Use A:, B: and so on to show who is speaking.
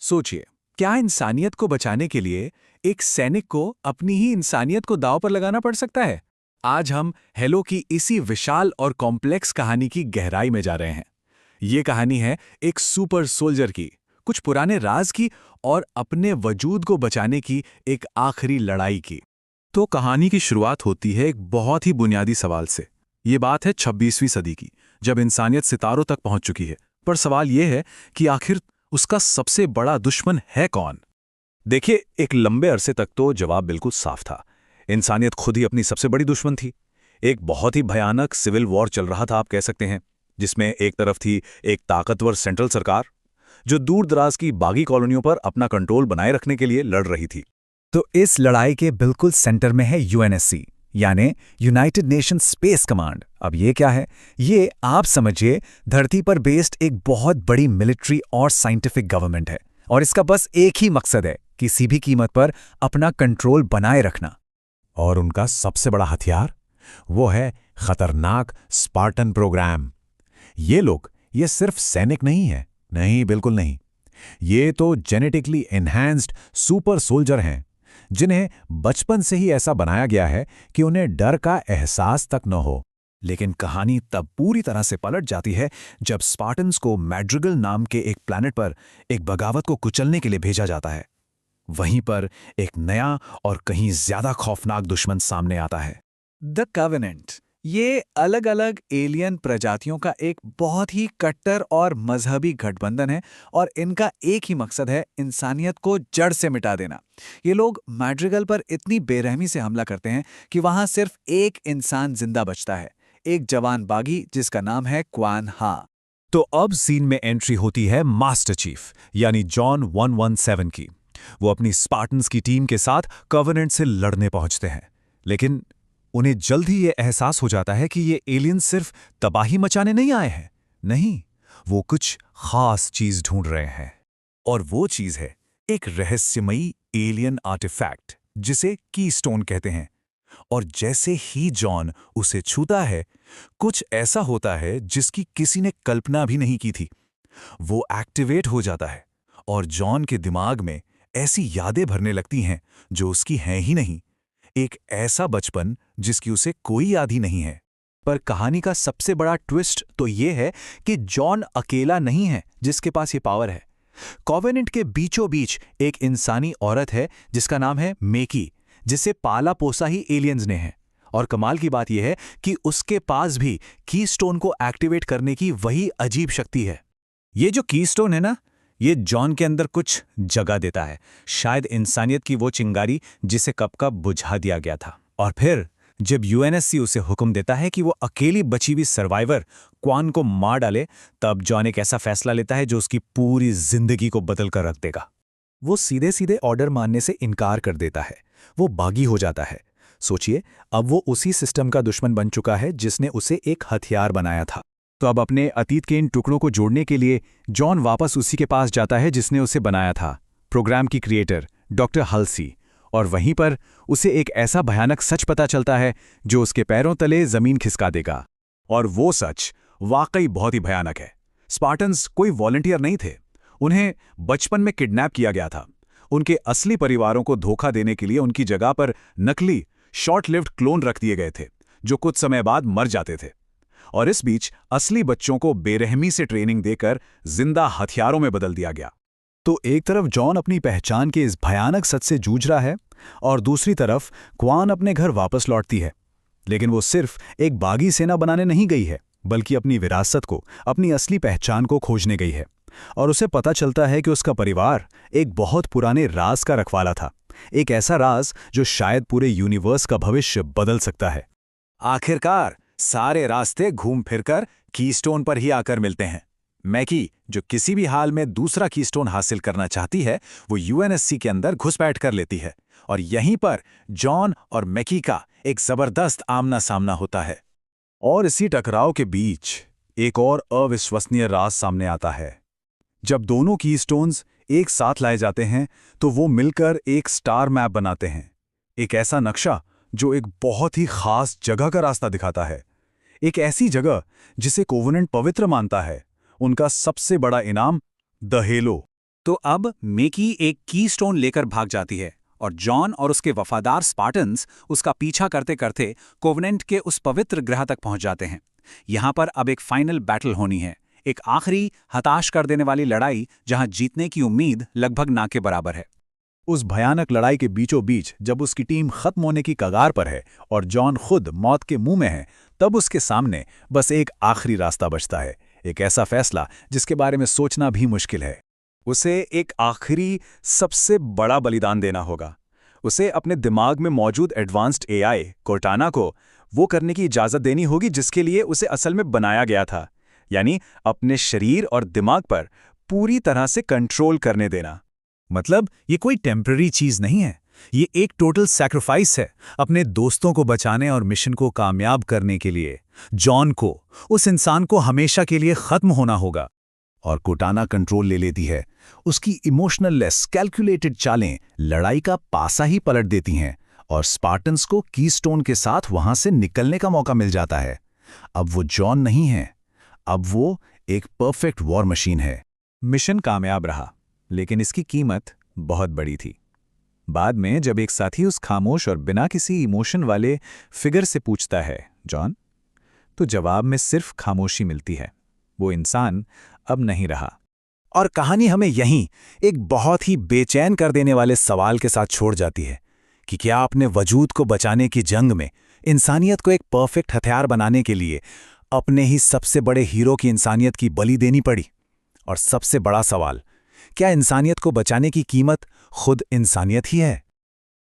A: सोचिए, क्या इंसानियत को बचाने के लिए एक सैनिक को अपनी ही इंसानियत को दांव पर लगाना पड़ सकता है? आज हम हेलो की इसी विशाल और कॉम्प्लेक्स कहानी की गहराई में जा रहे हैं। ये कहानी है एक सुपर सोल्जर की, कुछ पुराने राज की और अपने वजूद को बचाने की एक आखिरी लड़ाई की।
B: तो कहानी की शुरुआत होती है एक बहुत ही बुनियादी सवाल से। ये बात है 26वीं सदी की, जब इंसानियत सितारों तक पहुंच चुकी है। पर सवाल ये है कि आखिर उसका सबसे बड़ा दुश्मन है कौन? देखिए, एक लंबे अरसे तक तो जवाब बिल्कुल साफ था। इंसानियत खुद ही अपनी सबसे बड़ी दुश्मन थी। एक बहुत ही भयानक सिविल वॉर चल रहा था, आप कह सकते हैं, जिसमें एक तरफ थी एक ताकतवर सेंट्रल सरकार जो दूर दराज की बागी कॉलोनियों पर अपना कंट्रोल बनाए रखने के लिए लड़ रही थी।
C: तो इस लड़ाई के बिल्कुल सेंटर में है यूएनएससी, यानी यूनाइटेड नेशन स्पेस कमांड। अब ये क्या है? ये आप समझिए धरती पर बेस्ड एक बहुत बड़ी मिलिट्री और साइंटिफिक गवर्नमेंट है, और इसका बस एक ही मकसद है, किसी भी कीमत पर अपना कंट्रोल बनाए रखना।
D: और उनका सबसे बड़ा हथियार वो है खतरनाक स्पार्टन प्रोग्राम। ये सिर्फ सैनिक नहीं है, नहीं, बिल्कुल नहीं। ये तो जेनेटिकली एनहांस्ड सुपर सोल्जर हैं, जिन्हें बचपन से ही ऐसा बनाया गया है कि उन्हें डर का एहसास तक न हो।
C: लेकिन कहानी तब पूरी तरह से पलट जाती है जब स्पार्टन्स को मैड्रिगल नाम के एक प्लैनेट पर एक बगावत को कुचलने के लिए भेजा जाता है। वहीं पर एक नया और कहीं ज्यादा खौफनाक दुश्मन सामने आता है,
A: द कवेनेंट। ये अलग अलग एलियन प्रजातियों का एक बहुत ही कट्टर और मजहबी गठबंधन है, और इनका एक ही मकसद है इंसानियत को जड़ से मिटा देना। ये लोग मैड्रिगल पर इतनी बेरहमी से हमला करते हैं कि वहां सिर्फ एक इंसान जिंदा बचता है, एक जवान बागी जिसका नाम है क्वान हा।
B: तो अब सीन में एंट्री होती है मास्टर चीफ यानी जॉन 117 की। वो अपनी स्पार्टन्स की टीम के साथ कवेनेंट से लड़ने पहुंचते हैं, लेकिन उन्हें जल्द ही ये एहसास हो जाता है कि ये एलियंस सिर्फ तबाही मचाने नहीं आए हैं। नहीं, वो कुछ खास चीज ढूंढ रहे हैं। और वो चीज है एक रहस्यमयी एलियन आर्टिफैक्ट जिसे कीस्टोन कहते हैं। और जैसे ही जॉन उसे छूता है, कुछ ऐसा होता है जिसकी किसी ने कल्पना भी नहीं की थी। वो एक्टिवेट हो जाता है और जॉन के दिमाग में ऐसी यादें भरने लगती हैं जो उसकी हैं ही नहीं। एक ऐसा बचपन जिसकी उसे कोई याद ही नहीं है।
C: पर कहानी का सबसे बड़ा ट्विस्ट तो ये है कि जॉन अकेला नहीं है जिसके पास ये पावर है। कॉवेनेंट के बीचों बीच एक इंसानी औरत है जिसका नाम है मेकी, जिसे पाला पोसा ही एलियंस ने है। और कमाल की बात यह है कि उसके पास भी कीस्टोन को एक्टिवेट करने की वही अजीब शक्ति है।
B: ये जो कीस्टोन है ना, ये जॉन के अंदर कुछ जगह देता है, शायद इंसानियत की वो चिंगारी जिसे कब कब बुझा दिया गया था। और फिर जब यूएनएससी उसे हुक्म देता है कि वो अकेली बची हुई सर्वाइवर क्वान को मार डाले, तब जॉन एक ऐसा फैसला लेता है जो उसकी पूरी जिंदगी को बदल कर रख देगा।
C: वो सीधे सीधे ऑर्डर मानने से इनकार कर देता है। वो बागी हो जाता है। सोचिए, अब वो उसी सिस्टम का दुश्मन बन चुका है जिसने उसे एक हथियार बनाया था।
B: तो अब अपने अतीत के इन टुकड़ों को जोड़ने के लिए जॉन वापस उसी के पास जाता है जिसने उसे बनाया था, प्रोग्राम की क्रिएटर डॉक्टर हल्सी। और वहीं पर उसे एक ऐसा भयानक सच पता चलता है जो उसके पैरों तले जमीन खिसका देगा। और वो सच वाकई बहुत ही भयानक है। स्पार्टन्स कोई वॉलंटियर नहीं थे। उन्हें बचपन में किडनैप किया गया था। उनके असली परिवारों को धोखा देने के लिए उनकी जगह पर नकली शॉर्ट लिव्ड क्लोन रख दिए गए थे, जो कुछ समय बाद मर जाते थे। और इस बीच असली बच्चों को बेरहमी से ट्रेनिंग देकर जिंदा हथियारों में बदल दिया गया।
C: तो एक तरफ जॉन अपनी पहचान के इस भयानक सच से जूझ रहा है, और दूसरी तरफ क्वान अपने घर वापस लौटती है। लेकिन वो सिर्फ एक बागी सेना बनाने नहीं गई है, बल्कि अपनी विरासत को, अपनी असली पहचान को खोजने गई है। और उसे पता चलता है कि उसका परिवार एक बहुत पुराने राज का रखवाला था, एक ऐसा राज जो शायद पूरे यूनिवर्स का भविष्य बदल सकता है।
B: आखिरकार सारे रास्ते घूम फिरकर कीस्टोन पर ही आकर मिलते हैं। मैकी, जो किसी भी हाल में दूसरा कीस्टोन हासिल करना चाहती है, वो यूएनएससी के अंदर घुसपैठ कर लेती है। और यहीं पर जॉन और मैकी का एक जबरदस्त आमना सामना होता है। और इसी टकराव के बीच एक और अविश्वसनीय राज सामने आता है। जब दोनों कीस्टोन्स एक साथ लाए जाते हैं तो वो मिलकर एक स्टार मैप बनाते हैं, एक ऐसा नक्शा जो एक बहुत ही खास जगह का रास्ता दिखाता है। एक ऐसी जगह जिसे कोवेनेंट पवित्र मानता है। उनका सबसे बड़ा इनाम द हेलो।
A: तो अब मेकी एक कीस्टोन लेकर भाग जाती है और जॉन और उसके वफादार स्पार्टन्स उसका पीछा करते करते कोवेनेंट के उस पवित्र ग्रह तक पहुंच जाते हैं। यहां पर अब एक फाइनल बैटल होनी है, एक आखिरी हताश कर देने वाली लड़ाई जहां जीतने की उम्मीद लगभग ना के बराबर है।
C: उस भयानक लड़ाई के बीचों बीच जब उसकी टीम खत्म होने की कगार पर है और जॉन खुद मौत के मुंह में है, तब उसके सामने बस एक आखिरी रास्ता बचता है, एक ऐसा फैसला जिसके बारे में सोचना भी मुश्किल है। उसे एक आखिरी सबसे बड़ा बलिदान देना होगा। उसे अपने दिमाग में मौजूद एडवांस्ड एआई कोर्टाना को वो करने की इजाज़त देनी होगी जिसके लिए उसे असल में बनाया गया था, यानी अपने शरीर और दिमाग पर पूरी तरह से कंट्रोल करने देना।
B: मतलब ये कोई टेम्पररी चीज नहीं है, ये एक टोटल सैक्रिफाइस है अपने दोस्तों को बचाने और मिशन को कामयाब करने के लिए। जॉन को, उस इंसान को हमेशा के लिए खत्म होना होगा।
C: और कोर्टाना कंट्रोल ले लेती है। उसकी इमोशनल लेस कैलकुलेटेड चालें लड़ाई का पासा ही पलट देती हैं और स्पार्टन्स को कीस्टोन के साथ वहां से निकलने का मौका मिल जाता है। अब वो जॉन नहीं है, अब वो एक परफेक्ट वॉर मशीन है।
B: मिशन कामयाब रहा, लेकिन इसकी कीमत बहुत बड़ी थी। बाद में जब एक साथी उस खामोश और बिना किसी इमोशन वाले फिगर से पूछता है जॉन, तो जवाब में सिर्फ खामोशी मिलती है। वो इंसान अब नहीं रहा।
C: और कहानी हमें यहीं एक बहुत ही बेचैन कर देने वाले सवाल के साथ छोड़ जाती है कि क्या अपने वजूद को बचाने की जंग में इंसानियत को एक परफेक्ट हथियार बनाने के लिए अपने ही सबसे बड़े हीरो की इंसानियत की बलि देनी पड़ी? और सबसे बड़ा सवाल, क्या इंसानियत को बचाने की कीमत खुद इंसानियत ही है?